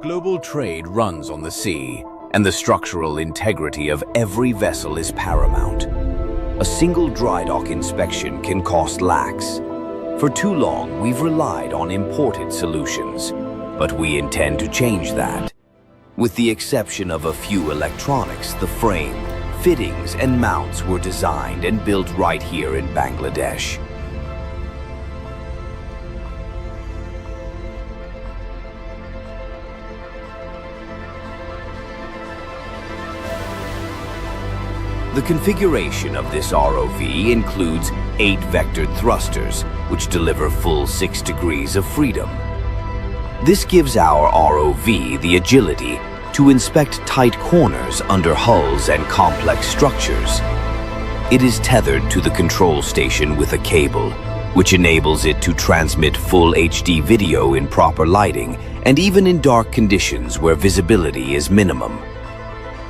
Global trade runs on the sea, and the structural integrity of every vessel is paramount. A single dry dock inspection can cost lakhs. For too long, we've relied on imported solutions, but we intend to change that. With the exception of a few electronics, the frame, fittings, and mounts were designed and built right here in Bangladesh. The configuration of this ROV includes 8 vectored thrusters, which deliver full 6 degrees of freedom. This gives our ROV the agility to inspect tight corners under hulls and complex structures. It is tethered to the control station with a cable, which enables it to transmit full HD video in proper lighting and even in dark conditions where visibility is minimum.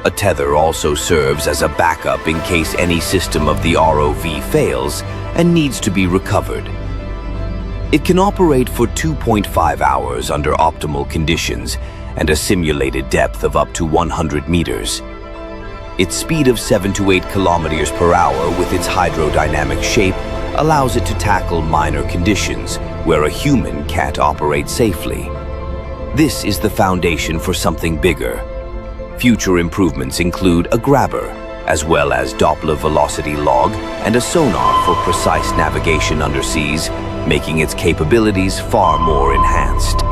A tether also serves as a backup in case any system of the ROV fails and needs to be recovered. It can operate for 2.5 hours under optimal conditions and a simulated depth of up to 100 meters. Its speed of 7 to 8 kilometers per hour with its hydrodynamic shape allows it to tackle minor conditions where a human can't operate safely. This is the foundation for something bigger. Future improvements include a grabber, as well as Doppler velocity log and a sonar for precise navigation underseas, making its capabilities far more enhanced.